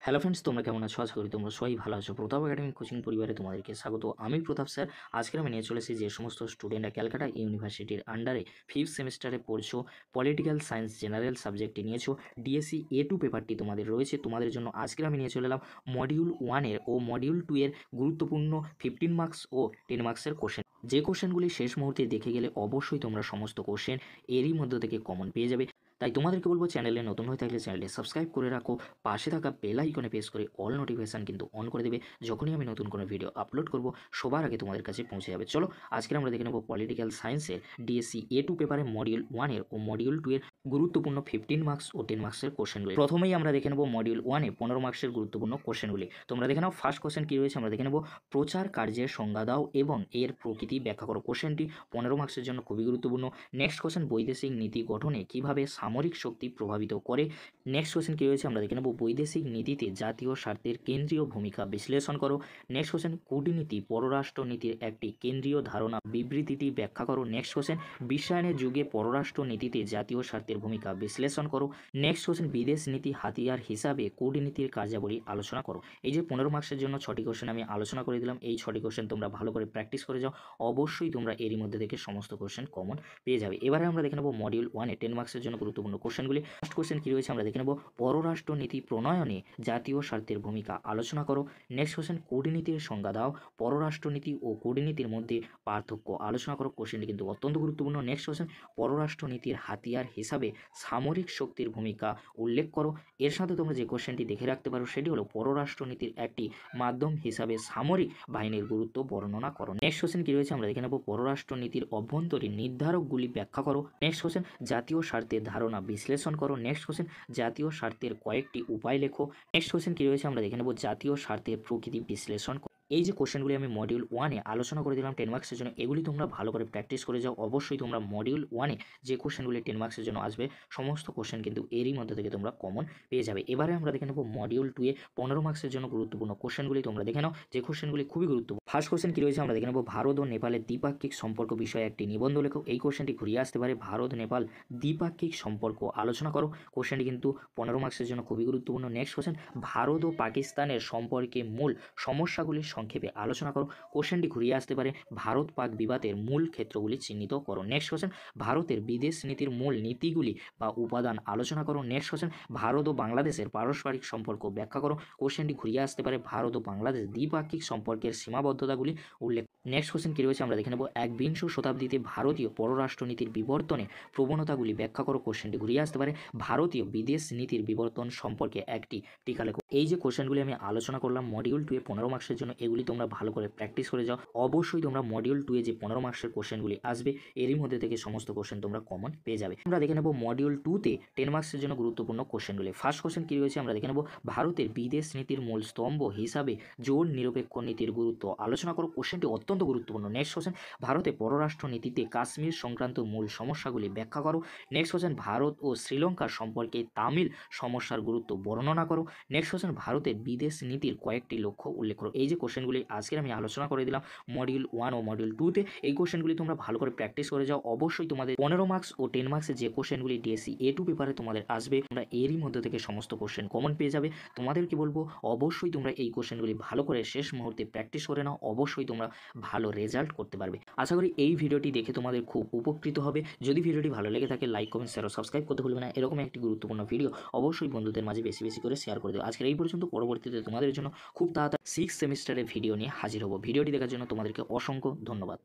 Hello friends, তোমরা কেমন আছো? আশা করি তোমরা সবাই ভালো আছো। প্রতাপ একাডেমি কোচিং পরিবারে তোমাদেরকে স্বাগত। আমি প্রতাপ স্যার। আজকে আমি নিয়ে চলেছি যে সমস্ত স্টুডেন্টরা ক্যালকাটা ইউনিভার্সিটির আন্ডারে 5th সেমিস্টারে পড়ছো, পলিটিক্যাল সায়েন্স জেনারেল সাবজেক্টে নিয়েছো, ডিএসসি A2 পেপারটি তোমাদের রয়েছে। তোমাদের জন্য আজকে আমি নিয়ে চলে এলাম মডিউল 1-এর ও মডিউল 2-এর গুরুত্বপূর্ণ 15 মার্কস ও 10 মার্কসের কোশ্চেন। যে কোশ্চেনগুলি শেষ মুহূর্তে দেখে গেলে অবশ্যই তোমরা সমস্ত কোশ্চেন এরই মধ্যে থেকে কমন পেয়ে যাবে। তাই তোমাদেরকে বলবো, চ্যানেলে নতুন হয়ে থাকলে চ্যানেলটি সাবস্ক্রাইব করে রাখো, পাশে থাকা বেল আইকনে প্রেস করে অল নোটিফিকেশান কিন্তু অন করে দেবে। যখনই আমি নতুন কোনো ভিডিও আপলোড করব সবার আগে তোমাদের কাছে পৌঁছে যাবে। চলো আজকে আমরা দেখে নেব পলিটিক্যাল সায়েন্সের ডিএসসি A2 পেপারে মডিউল 1-এর ও মডিউল 2-এর গুরুত্বপূর্ণ 15 মার্কস ও 10 মার্কসের কোশ্চেনগুলি। প্রথমেই আমরা দেখে নেব মডিউল 1-এ 15 মার্কসের গুরুত্বপূর্ণ কোশ্চেনগুলি। তোমরা দেখে নাও ফার্স্ট কোশ্চেন কী রয়েছে। আমরা দেখে নেব প্রচার কার্যের সংজ্ঞা দাও এবং এর প্রকৃতি ব্যাখ্যা করো। কোশ্চেনটি 15 মার্কসের জন্য খুবই গুরুত্বপূর্ণ। নেক্সট কোশ্চেন বৈদেশিক নীতি গঠনে কিভাবে সামরিক শক্তি প্রভাবিত করে। নেক্সট কোশ্চেন কী রয়েছে। আমরা দেখে নেব বৈদেশিক নীতিতে জাতীয় স্বার্থের কেন্দ্রীয় ভূমিকা বিশ্লেষণ করো। নেক্সট কোশ্চেন কূটনীতি পররাষ্ট্রনীতির একটি কেন্দ্রীয় ধারণা বিবৃতিটি ব্যাখ্যা করো। নেক্সট কোশ্চেন বিশ্বায়নের যুগে পররাষ্ট্রনীতিতে জাতীয় স্বার্থের ভূমিকা বিশ্লেষণ করো। নেক্সট কোশ্চেন বিদেশ নীতি হাতিয়ার হিসাবে কূটনীতির কার্যাবলী আলোচনা করো। এই যে 15 মার্কসের জন্য 6টি কোশ্চেন আমি আলোচনা করে দিলাম, এই 6টি কোশ্চেন তোমরা ভালো করে প্র্যাকটিস করে যাও, অবশ্যই তোমরা এরই মধ্যে থেকে সমস্ত কোশ্চেন কমন পেয়ে যাবে। এবারে আমরা দেখে নেব মডিউল 1-এ 10 মার্কসের জন্য গুরুত্বপূর্ণ কোশ্চেনগুলি। ফার্স্ট কোশ্চেন কী রয়েছে। আমরা দেখে নেব পররাষ্ট্রনীতি প্রণয়নে জাতীয় স্বার্থের ভূমিকা আলোচনা করো। নেক্সট কোশ্চেন কূটনীতির সংজ্ঞা দাও, পররাষ্ট্রনীতি ও কূটনীতির মধ্যে পার্থক্য আলোচনা করো। কোশ্চেনটি কিন্তু অত্যন্ত গুরুত্বপূর্ণ। নেক্সট কোশ্চেন পররাষ্ট্রনীতির হাতিয়ার হিসাবে সামরিক শক্তির ভূমিকা উল্লেখ করো। এর সাথে তোমরা যে কোশ্চেনটি দেখে রাখতে পারো সেটি হলো পররাষ্ট্রনীতির একটি মাধ্যম হিসাবে সামরিক বাহিনীর গুরুত্ব বর্ণনা করো। নেক্সট কোশ্চেন কী রয়েছে। আমরা দেখে নেব পররাষ্ট্রনীতির অভ্যন্তরীণ নির্ধারকগুলি ব্যাখ্যা করো। নেক্সট কোশ্চেন জাতীয় স্বার্থের ধারণা বিশ্লেষণ করো। নেক্সট কোশ্চেন জাতীয় স্বার্থের কয়েকটি উপায় লেখো। নেক্সট কোশ্চেন কী রয়েছে। আমরা দেখে নেব জাতীয় স্বার্থের প্রকৃতি বিশ্লেষণ করো। এই যে কোশ্চেনগুলি আমি মডিউল 1-এ আলোচনা করে দিলাম 10 মার্কসের জন্য, এগুলি তোমরা ভালো করে প্র্যাকটিস করে যাও। অবশ্যই তোমরা মডিউল 1-এ যে কোশ্চেনগুলি 10 মার্কসের জন্য আসবে সমস্ত কোশ্চেন কিন্তু এরই মধ্যে থেকে তোমরা কমন পেয়ে যাবে। এবারে আমরা দেখে নেব মডিউল 2-এ 15 মার্কসের জন্য গুরুত্বপূর্ণ কোশ্চেনগুলি। তোমরা দেখে নাও যে কোশ্চেনগুলি খুবই গুরুত্বপূর্ণ। ফার্স্ট কোশ্চেন কী রয়েছে। আমরা দেখে নেব ভারত ও নেপালের দ্বিপাক্ষিক সম্পর্ক বিষয়ে একটি নিবন্ধ লেখো। এই কোশ্চেনটি ঘুরিয়ে আসতে পারে ভারত নেপাল দ্বিপাক্ষিক সম্পর্ক আলোচনা করো। কোশ্চেনটি কিন্তু 15 মার্কসের জন্য খুবই গুরুত্বপূর্ণ। নেক্সট কোশ্চেন ভারত ও পাকিস্তানের সম্পর্কে মূল সমস্যাগুলির সংক্ষেপে আলোচনা করো। কোশ্চেনটি ঘুরিয়ে আসতে পারে ভারত পাক বিবাদের মূল ক্ষেত্রগুলি চিহ্নিত করো। নেক্সট কোশ্চেন ভারতের বিদেশ নীতির মূল নীতিগুলি বা উপাদান আলোচনা করো। নেক্সট কোশ্চেন ভারত ও বাংলাদেশের পারস্পরিক সম্পর্ক ব্যাখ্যা করো। কোশ্চেনটি ঘুরিয়ে আসতে পারে ভারত ও বাংলাদেশ দ্বিপাক্ষিক সম্পর্কের সীমাবদ্ধতাগুলি উল্লেখ। নেক্সট কোশ্চেন কী রয়েছে। আমরা দেখে নেব 21শ শতাব্দীতে ভারতীয় পররাষ্ট্রনীতির বিবর্তনে প্রবণতাগুলি ব্যাখ্যা করো। কোশ্চেনটি ঘুরিয়ে আসতে পারে ভারতীয় বিদেশ নীতির বিবর্তন সম্পর্কে একটি টিকা লেখো। এই যে কোশ্চেনগুলি আমি আলোচনা করলাম মডিউল 2-এ 15 মার্কসের জন্য, এগুলি তোমরা ভালো করে প্র্যাকটিস করে যাও। অবশ্যই তোমরা মডিউল 2-এ যে 15 মার্কসের কোশ্চেনগুলি আসবে এরই মধ্যে থেকে সমস্ত কোশ্চেন তোমরা কমন পেয়ে যাবে। আমরা দেখে নেব মডিউল 2-তে 10 মার্কসের জন্য গুরুত্বপূর্ণ কোশ্চেনগুলি। ফার্স্ট কোশ্চেন কী রয়েছে। আমরা দেখে নেব ভারতের বিদেশ নীতির মূল স্তম্ভ হিসাবে জোর নিরপেক্ষ নীতির গুরুত্ব আলোচনা করো। কোশ্চেনটি অত্যন্ত গুরুত্বপূর্ণ। নেক্সট কোশ্চেন ভারতের পররাষ্ট্র নীতিতে কাশ্মীর সংক্রান্ত মূল সমস্যাগুলি ব্যাখ্যা করো। নেক্সট কোশ্চেন ভারত ও শ্রীলঙ্কার সম্পর্কে তামিল সমস্যার গুরুত্ব বর্ণনা করো। নেক্সট কোশ্চেন ভারতের বিদেশ নীতির কয়েকটি লক্ষ্য উল্লেখ করো। এই যে কোশ্চেনগুলি আজকের আমি আলোচনা করে দিলাম মডিউল 1 ও মডিউল 2-তে, এই কোশ্চেনগুলি তোমরা ভালো করে প্র্যাকটিস করে যাও। অবশ্যই তোমাদের 15 মার্কস ও 10 মার্কসের যে কোশ্চেনগুলি ডিএসসি A2 পেপারে তোমাদের আসবে তোমরা এরই মধ্যে থেকে সমস্ত কোশ্চেন কমন পেয়ে যাবে। তোমাদেরকে বলবো অবশ্যই তোমরা এই কোশ্চেনগুলি ভালো করে শেষ মুহূর্তে প্র্যাকটিস করে নাও, অবশ্যই তোমরা ভালো রেজাল্ট করতে পারবে। আশা করি এই ভিডিওটি দেখে তোমাদের খুব উপকৃত হবে। যদি ভিডিওটি ভালো লেগে থাকে লাইক কমেন্ট শেয়ার ও সাবস্ক্রাইব করতে ভুলবে না। এরকম একটি গুরুত্বপূর্ণ ভিডিও অবশ্যই বন্ধুদের মাঝে বেশি বেশি করে শেয়ার করে দেবো। আজকের এই পর্যন্ত, পরবর্তীতে তোমাদের জন্য খুব তাড়াতাড়ি 6th সেমিস্টারের ভিডিও নিয়ে হাজির হব। ভিডিওটি দেখার জন্য তোমাদেরকে অসংখ্য ধন্যবাদ।